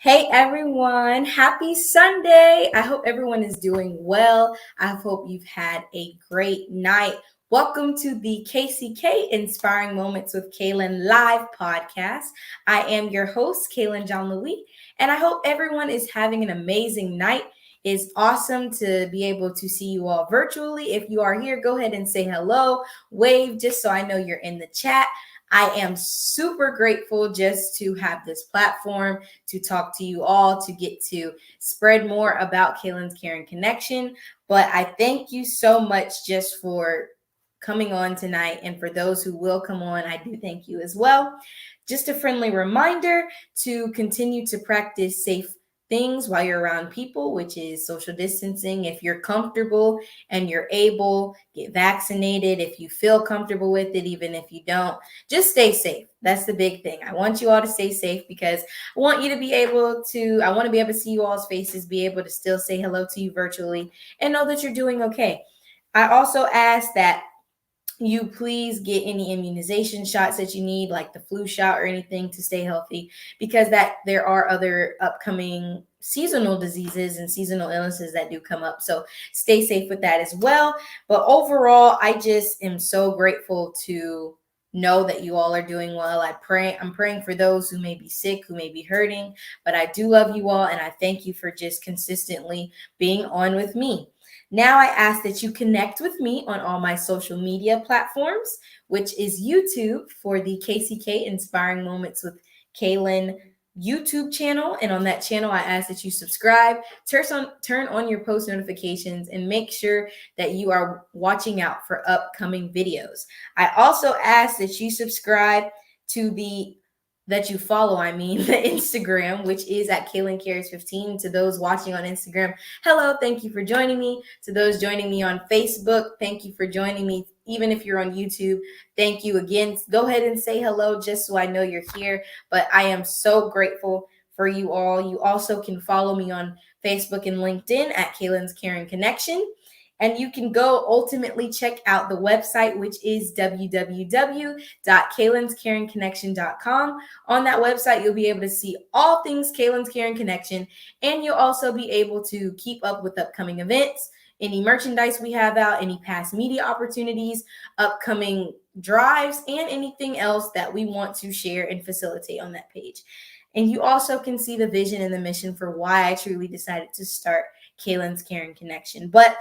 Hey everyone, happy Sunday. I hope everyone is doing well. I hope you've had a great night. Welcome to the KCK Inspiring Moments with Kaylin live podcast. I am your host, Kaylin John Louis, and I hope everyone is having an amazing night. It's awesome to be able to see you all virtually. If you are here, go ahead and say hello, wave just so I know you're in the chat. I am super grateful just to have this platform to talk to you all, to get to spread more about Kaylin's Caring Connection. But I thank you so much just for coming on tonight. And for those who will come on, I do thank you as well. Just a friendly reminder to continue to practice safe things while you're around people, which is social distancing. If you're comfortable and you're able, get vaccinated. If you feel comfortable with it, even if you don't, just stay safe. That's the big thing. I want you all to stay safe because I want to be able to see you all's faces, be able to still say hello to you virtually and know that you're doing okay. I also ask that you please get any immunization shots that you need, like the flu shot or anything, to stay healthy, because that there are other upcoming seasonal diseases and seasonal illnesses that do come up. So stay safe with that as well. But overall, I just am so grateful to know that you all are doing well. I'm praying for those who may be sick, who may be hurting, but I do love you all, and I thank you for just consistently being on with me. Now I ask that you connect with me on all my social media platforms, which is YouTube for the KCK Inspiring Moments with Kaylin YouTube channel. And on that channel, I ask that you subscribe, turn on your post notifications, and make sure that you are watching out for upcoming videos. I also ask that you subscribe to the follow the Instagram, which is at Kaylin Cares 15. To those watching on Instagram, hello, thank you for joining me. To those joining me on Facebook, thank you for joining me. Even if you're on YouTube, thank you again. Go ahead and say hello just so I know you're here. But I am so grateful for you all. You also can follow me on Facebook and LinkedIn at Kaylin's Caring Connection. And you can go ultimately check out the website, which is www.kaylinscaringconnection.com. On that website, you'll be able to see all things Kaylin's Caring Connection, and you'll also be able to keep up with upcoming events, any merchandise we have out, any past media opportunities, upcoming drives, and anything else that we want to share and facilitate on that page. And you also can see the vision and the mission for why I truly decided to start Kaylin's Caring Connection. But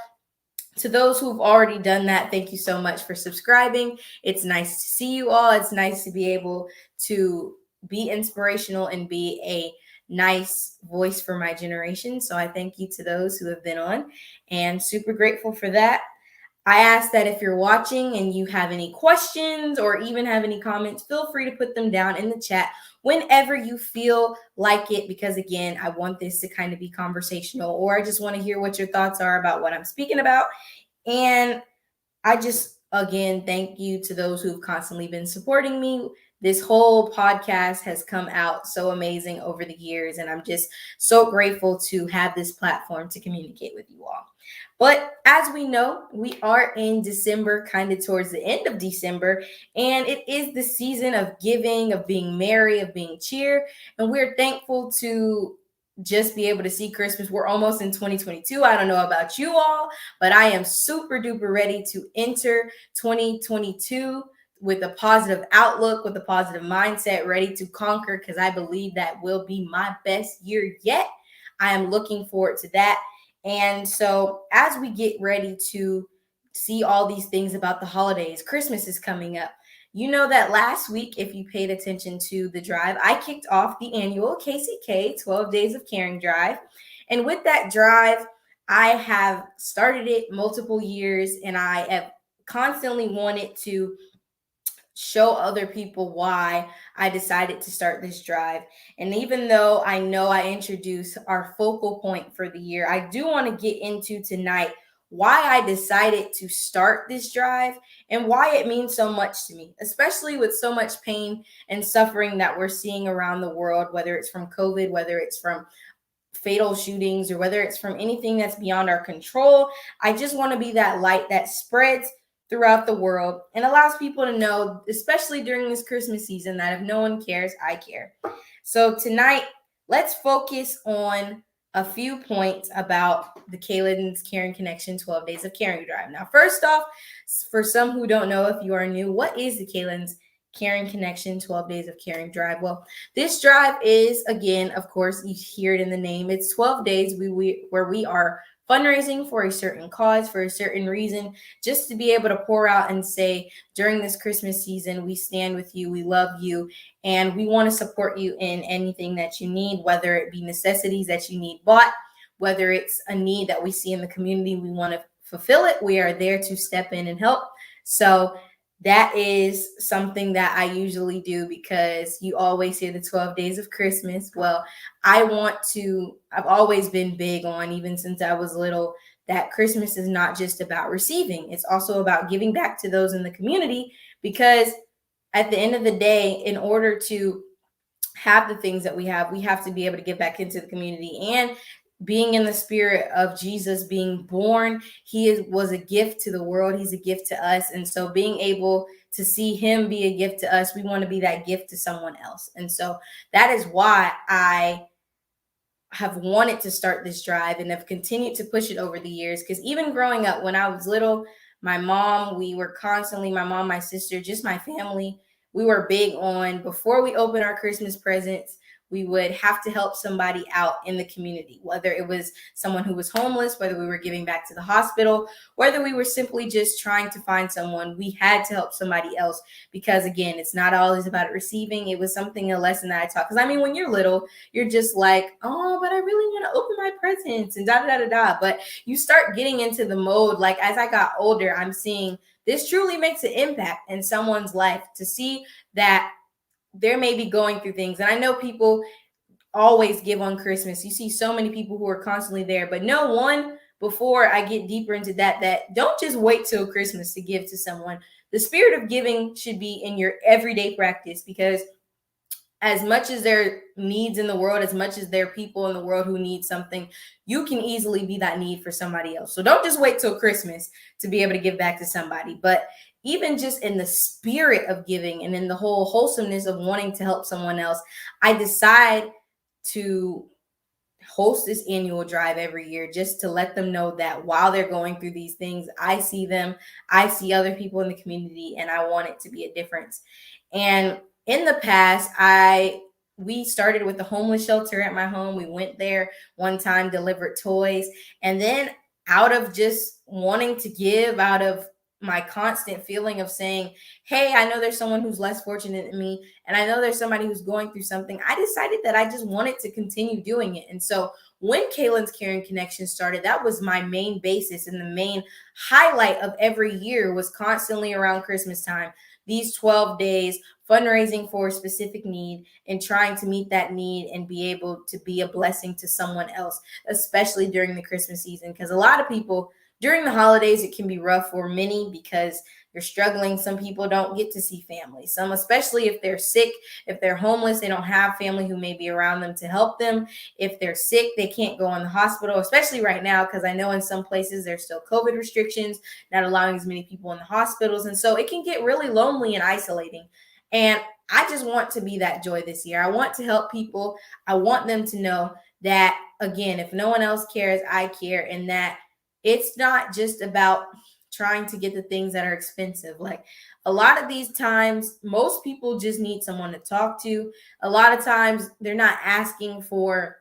to those who've already done that, thank you so much for subscribing. It's nice to see you all. It's nice to be able to be inspirational and be a nice voice for my generation. So I thank you to those who have been on, and super grateful for that. I ask that if you're watching and you have any questions or even have any comments, feel free to put them down in the chat whenever you feel like it, because again, I want this to kind of be conversational, or I just want to hear what your thoughts are about what I'm speaking about. And I just, again, thank you to those who've constantly been supporting me. This whole podcast has come out so amazing over the years, and I'm just so grateful to have this platform to communicate with you all. But as we know, we are in December, kind of towards the end of December, and it is the season of giving, of being merry, of being cheer, and we're thankful to just be able to see Christmas. We're almost in 2022. I don't know about you all, but I am super duper ready to enter 2022 with a positive outlook, with a positive mindset, ready to conquer, because I believe that will be my best year yet. I am looking forward to that. And so as we get ready to see all these things about the holidays, Christmas is coming up. You know that last week, if you paid attention to the drive, I kicked off the annual KCK 12 Days of Caring drive. And with that drive, I have started it multiple years, and I have constantly wanted to show other people why I decided to start this drive. And even though I know I introduced our focal point for the year, I do want to get into tonight why I decided to start this drive and why it means so much to me, especially with so much pain and suffering that we're seeing around the world, whether it's from COVID, whether it's from fatal shootings, or whether it's from anything that's beyond our control. I just want to be that light that spreads throughout the world and allows people to know, especially during this Christmas season, that if no one cares, I care. So tonight, let's focus on a few points about the Kalen's Caring Connection 12 Days of Caring Drive. Now, first off, for some who don't know, if you are new, what is the Kalen's Caring Connection 12 Days of Caring Drive? Well, this drive is, again, of course, you hear it in the name. It's 12 days where we are fundraising for a certain cause, for a certain reason, just to be able to pour out and say, during this Christmas season, we stand with you, we love you, and we want to support you in anything that you need, whether it be necessities that you need bought, whether it's a need that we see in the community, we want to fulfill it. We are there to step in and help. So that is something that I usually do, because you always hear the 12 days of Christmas. Well, I've always been big on, even since I was little, that Christmas is not just about receiving. It's also about giving back to those in the community, because at the end of the day, in order to have the things that we have to be able to give back into the community. And being in the spirit of Jesus being born, was a gift to the world. He's a gift to us. And so being able to see him be a gift to us, we want to be that gift to someone else. And so that is why I have wanted to start this drive and have continued to push it over the years. Because even growing up, when I was little, my mom, my sister, just my family, we were big on, before we open our Christmas presents, we would have to help somebody out in the community, whether it was someone who was homeless, whether we were giving back to the hospital, whether we were simply just trying to find someone. We had to help somebody else, because again, it's not always about receiving. It was a lesson that I taught. Because I mean, when you're little, you're just like, oh, but I really want to open my presents and da da da da. But you start getting into the mode. Like, as I got older, I'm seeing this truly makes an impact in someone's life, to see that they're maybe going through things. And I know people always give on Christmas. You see so many people who are constantly there, but no one, before I get deeper into that don't just wait till Christmas to give to someone. The spirit of giving should be in your everyday practice, because as much as there are needs in the world, as much as there are people in the world who need something, you can easily be that need for somebody else. So don't just wait till Christmas to be able to give back to somebody. But even just in the spirit of giving and in the whole wholesomeness of wanting to help someone else, I decide to host this annual drive every year, just to let them know that while they're going through these things, I see them, I see other people in the community, and I want it to be a difference. And in the past, we started with the homeless shelter at my home. We went there one time, delivered toys, and then out of just wanting to give, out of my constant feeling of saying, hey, I know there's someone who's less fortunate than me, and I know there's somebody who's going through something, I decided that I just wanted to continue doing it. And so when Kalen's Caring Connection started, that was my main basis, and the main highlight of every year was constantly around Christmas time, these 12 days, fundraising for a specific need and trying to meet that need and be able to be a blessing to someone else, especially during the Christmas season. Because a lot of people, during the holidays, it can be rough for many because they're struggling. Some people don't get to see family. Some, especially if they're sick, if they're homeless, they don't have family who may be around them to help them. If they're sick, they can't go in the hospital, especially right now, because I know in some places there's still COVID restrictions, not allowing as many people in the hospitals. And so it can get really lonely and isolating. And I just want to be that joy this year. I want to help people. I want them to know that, again, if no one else cares, I care, and that it's not just about trying to get the things that are expensive. Like, a lot of these times, most people just need someone to talk to. A lot of times they're not asking for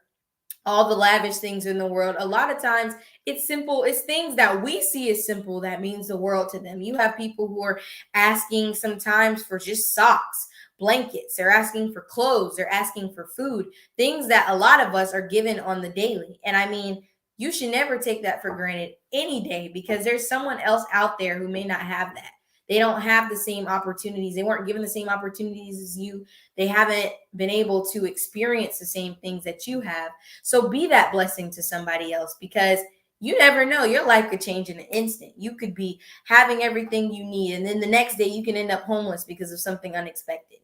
all the lavish things in the world. A lot of times it's simple. It's things that we see as simple that means the world to them. You have people who are asking sometimes for just socks, blankets. They're asking for clothes. They're asking for food, things that a lot of us are given on the daily. And I mean, you should never take that for granted any day, because there's someone else out there who may not have that. They don't have the same opportunities. They weren't given the same opportunities as you. They haven't been able to experience the same things that you have. So be that blessing to somebody else, because you never know. Your life could change in an instant. You could be having everything you need, and then the next day you can end up homeless because of something unexpected.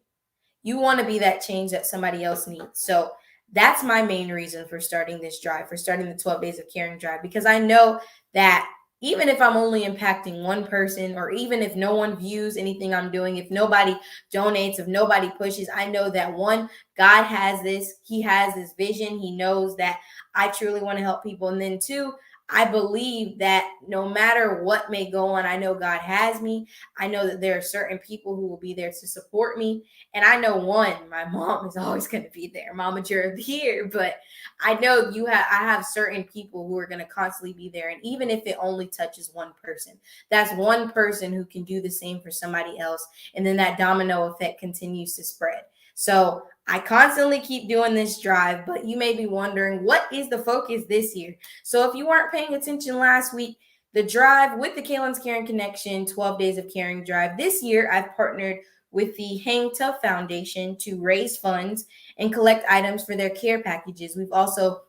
You want to be that change that somebody else needs. So that's my main reason for starting this drive, for starting the 12 Days of Caring drive, because I know that even if I'm only impacting one person, or even if no one views anything I'm doing, if nobody donates, if nobody pushes, I know that one, God has this, He has this vision. He knows that I truly want to help people. And then two, I believe that no matter what may go on, I know God has me. I know that there are certain people who will be there to support me. And I know one, my mom is always going to be there, Momager of the Year. But I know I have certain people who are going to constantly be there. And even if it only touches one person, that's one person who can do the same for somebody else. And then that domino effect continues to spread. So I constantly keep doing this drive, but you may be wondering, what is the focus this year? So if you weren't paying attention last week, the drive with the Kaylin's Caring Connection 12 Days of Caring drive, this year I've partnered with the Hang Tough Foundation to raise funds and collect items for their care packages. We've also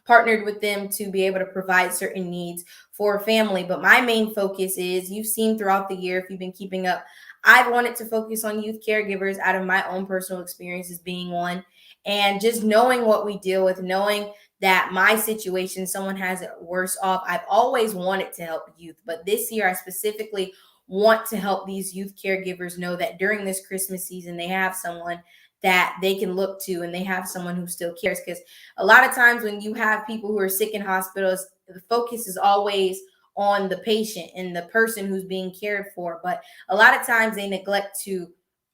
partnered with them to be able to provide certain needs for a family. But my main focus is, you've seen throughout the year, if you've been keeping up, I've wanted to focus on youth caregivers out of my own personal experiences being one. And just knowing what we deal with, knowing that my situation, someone has it worse off. I've always wanted to help youth, but this year I specifically want to help these youth caregivers know that during this Christmas season, they have someone that they can look to, and they have someone who still cares. Because a lot of times when you have people who are sick in hospitals, the focus is always on the patient and the person who's being cared for. But a lot of times they neglect to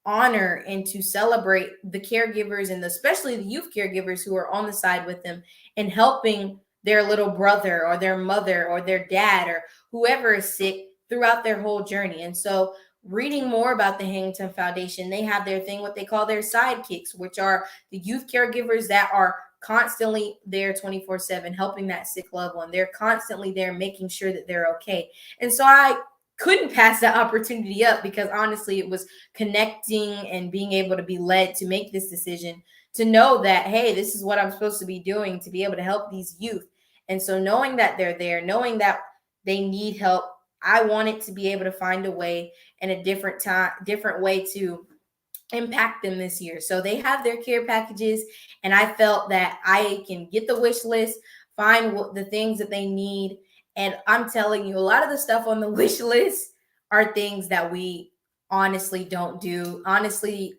honor and to celebrate the caregivers, and especially the youth caregivers who are on the side with them and helping their little brother or their mother or their dad or whoever is sick throughout their whole journey. And so reading more about the Hang Tough Foundation, they have their thing, what they call their sidekicks, which are the youth caregivers that are constantly there 24/7 helping that sick loved one. They're constantly there making sure that they're okay. And so I couldn't pass that opportunity up, because honestly, it was connecting and being able to be led to make this decision, to know that, hey, this is what I'm supposed to be doing, to be able to help these youth. And so knowing that they're there, knowing that they need help, I wanted to be able to find a way and a different way to impact them this year. So they have their care packages, and I felt that I can get the wish list, find the things that they need. And I'm telling you, a lot of the stuff on the wish list are things that we honestly don't do. Honestly,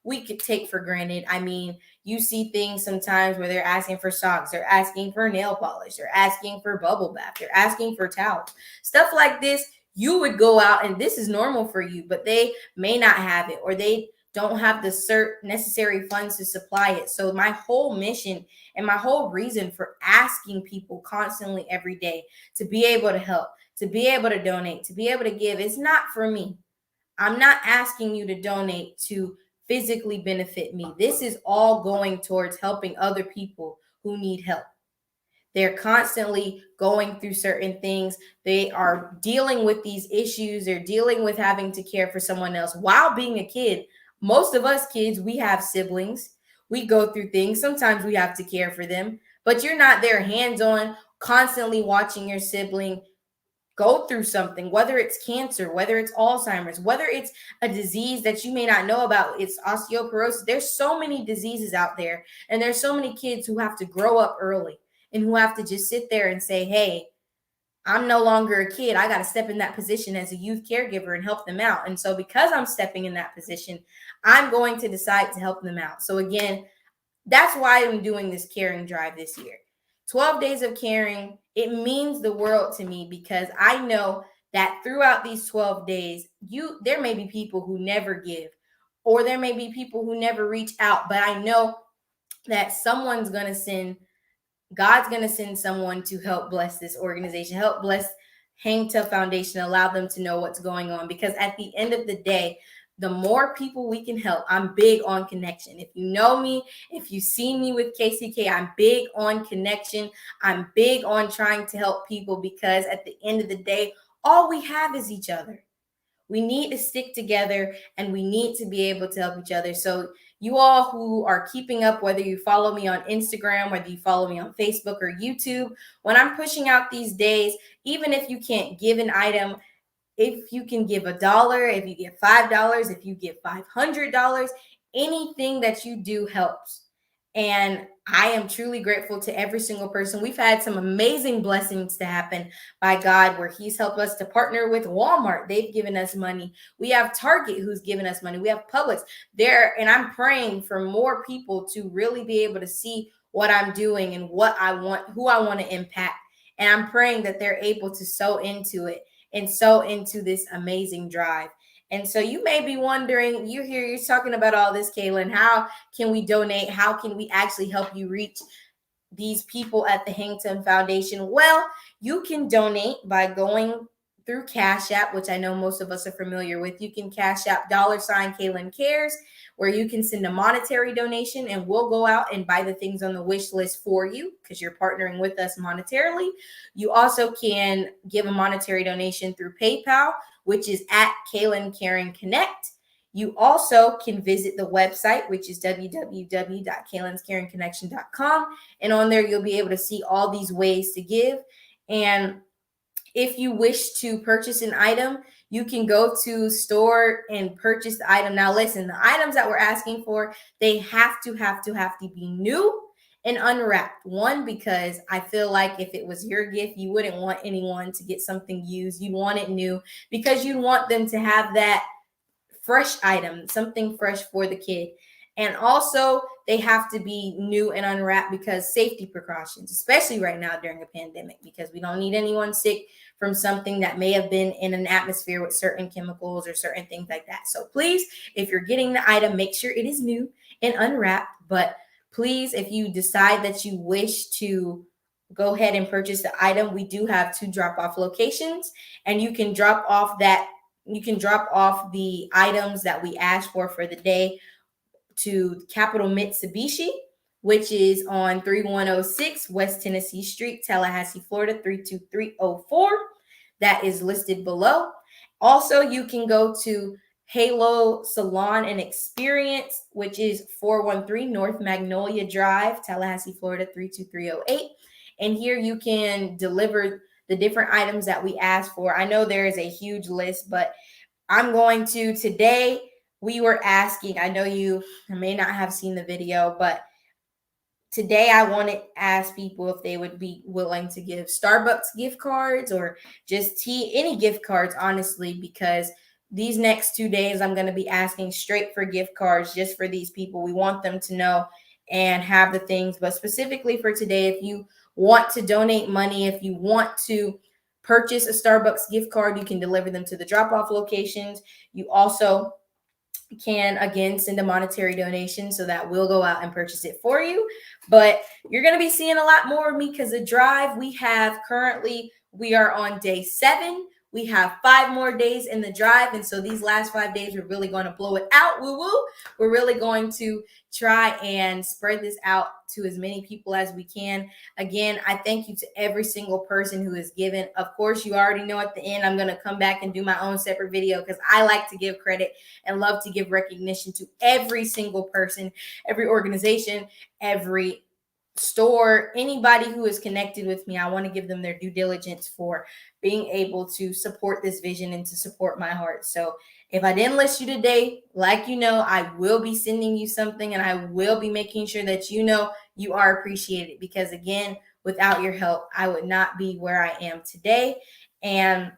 we could take for granted. I mean, you see things sometimes where they're asking for socks, they're asking for nail polish, they're asking for bubble bath, they're asking for towels, stuff like this. You would go out and this is normal for you, but they may not have it, or they don't have the necessary funds to supply it. So my whole mission and my whole reason for asking people constantly every day to be able to help, to be able to donate, to be able to give, is not for me. I'm not asking you to donate to physically benefit me. This is all going towards helping other people who need help. They're constantly going through certain things. They are dealing with these issues. They're dealing with having to care for someone else while being a kid. Most of us kids, we have siblings. We go through things. Sometimes we have to care for them, but you're not there hands-on, constantly watching your sibling go through something, whether it's cancer, whether it's Alzheimer's, whether it's a disease that you may not know about, it's osteoporosis. There's so many diseases out there, and there's so many kids who have to grow up early and who have to just sit there and say, hey, I'm no longer a kid. I got to step in that position as a youth caregiver and help them out. And so because I'm stepping in that position, I'm going to decide to help them out. So again, that's why I'm doing this caring drive this year. 12 Days of Caring, it means the world to me, because I know that throughout these 12 days, there may be people who never give, or there may be people who never reach out, but I know that God's going to send someone to help bless this organization, help bless Hang Tough Foundation, allow them to know what's going on. Because at the end of the day, the more people we can help, I'm big on connection. If you know me, if you see me with KCK, I'm big on connection. I'm big on trying to help people, because at the end of the day, all we have is each other. We need to stick together and we need to be able to help each other. So you all who are keeping up, whether you follow me on Instagram, whether you follow me on Facebook or YouTube, when I'm pushing out these days, even if you can't give an item, if you can give $1, if you give $5, if you give $500, anything that you do helps. And I am truly grateful to every single person. We've had some amazing blessings to happen by God, where He's helped us to partner with Walmart. They've given us money. We have Target who's given us money. We have Publix there. And I'm praying for more people to really be able to see what I'm doing and what I want, who I want to impact. And I'm praying that they're able to sow into it and sow into this amazing drive. And so you may be wondering, you're talking about all this, Kaylin. How can we donate? How can we actually help you reach these people at the Hangtime Foundation? Well, you can donate by going through Cash App, which I know most of us are familiar with. You can Cash App $Kaylin Cares, where you can send a monetary donation and we'll go out and buy the things on the wish list for you because you're partnering with us monetarily. You also can give a monetary donation through PayPal, which is at Kaylin Caring Connect. You also can visit the website, which is www.kaylinscaringconnection.com. And on there, you'll be able to see all these ways to give. And if you wish to purchase an item, you can go to store and purchase the item. Now, listen, the items that we're asking for, they have to be new and unwrapped. One, because I feel like if it was your gift, you wouldn't want anyone to get something used. You'd want it new because you'd want them to have that fresh item, something fresh for the kid. And also, they have to be new and unwrapped because safety precautions, especially right now during a pandemic, because we don't need anyone sick from something that may have been in an atmosphere with certain chemicals or certain things like that. So please, if you're getting the item, make sure it is new and unwrapped. But please, if you decide that you wish to go ahead and purchase the item, we do have 2 drop-off locations, and you can drop off the items that we asked for the day to Capital Mitsubishi, which is on 3106 West Tennessee Street, Tallahassee, Florida, 32304. That is listed below. Also, you can go to Halo Salon and Experience, which is 413 North Magnolia Drive, Tallahassee, Florida, 32308. And here you can deliver the different items that we asked for. I know there is a huge list, but I'm going to today. We were asking, I know you may not have seen the video, but today I want to ask people if they would be willing to give Starbucks gift cards or just any gift cards, honestly, because these next 2 days I'm going to be asking straight for gift cards just for these people. We want them to know and have the things. But specifically for today, if you want to donate money, if you want to purchase a Starbucks gift card, you can deliver them to the drop-off locations. You also can, again, send a monetary donation so that we'll go out and purchase it for you. But you're going to be seeing a lot more of me because the drive we are on day 7. We have 5 more days in the drive. And so these last 5 days, we're really going to blow it out. Woo woo. We're really going to try and spread this out to as many people as we can. Again, I thank you to every single person who has given. Of course, you already know at the end, I'm going to come back and do my own separate video because I like to give credit and love to give recognition to every single person, every organization, every store, anybody who is connected with me. I want to give them their due diligence for being able to support this vision and to support my heart. So if I didn't list you today, like you know, I will be sending you something and I will be making sure that you know you are appreciated because, again, without your help, I would not be where I am today. And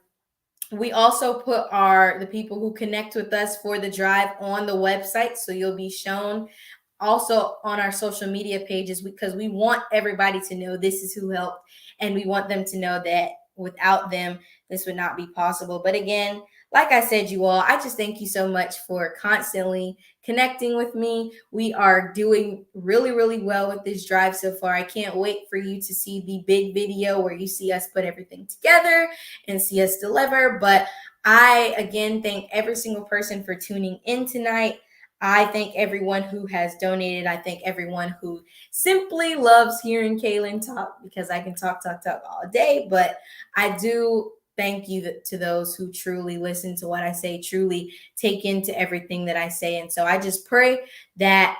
we also put the people who connect with us for the drive on the website. So you'll be shown also on our social media pages because we want everybody to know this is who helped. And we want them to know that without them, this would not be possible. But again, like I said, you all, I just thank you so much for constantly connecting with me. We are doing really, really well with this drive so far. I can't wait for you to see the big video where you see us put everything together and see us deliver. But I, again, thank every single person for tuning in tonight. I thank everyone who has donated. I thank everyone who simply loves hearing Kaylin talk because I can talk all day. But I do thank you to those who truly listen to what I say, truly take into everything that I say. And so I just pray that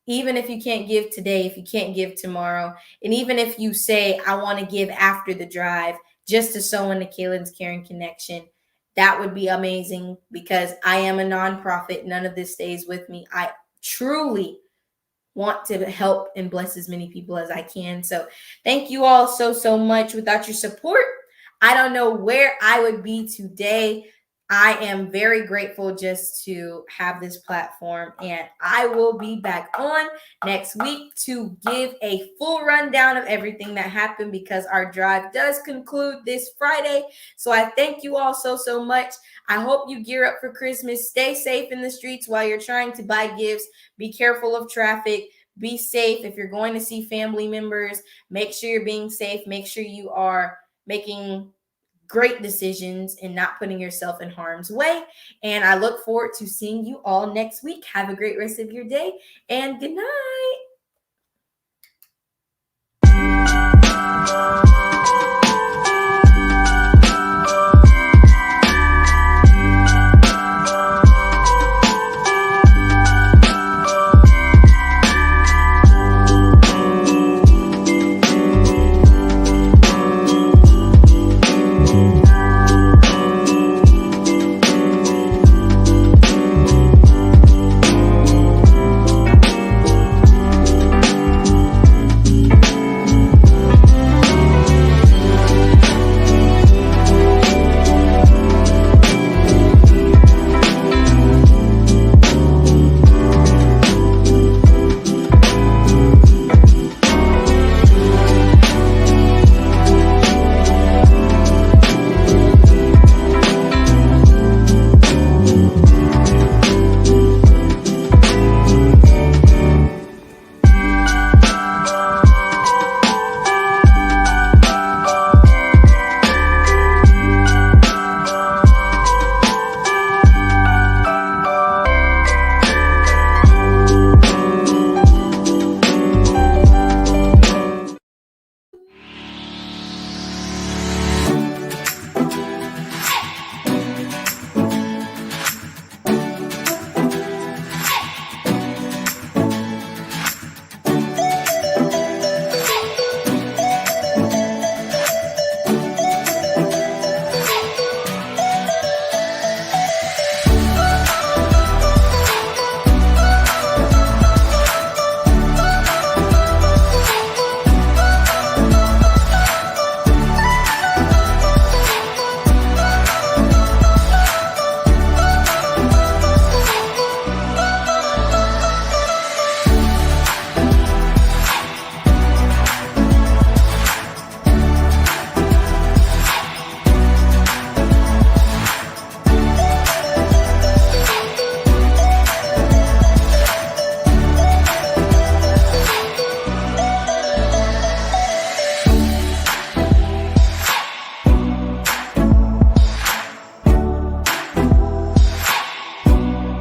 even if you can't give today, if you can't give tomorrow, and even if you say, I want to give after the drive just to sow into Kaylin's Caring Connection, that would be amazing because I am a nonprofit. None of this stays with me. I truly want to help and bless as many people as I can. So thank you all so much. Without your support, I don't know where I would be today. I am very grateful just to have this platform, and I will be back on next week to give a full rundown of everything that happened because our drive does conclude this Friday. So I thank you all so much. I hope you gear up for Christmas. Stay safe in the streets while you're trying to buy gifts. Be careful of traffic. Be safe. If you're going to see family members, make sure you're being safe. Make sure you are making great decisions and not putting yourself in harm's way. And I look forward to seeing you all next week. Have a great rest of your day and good night.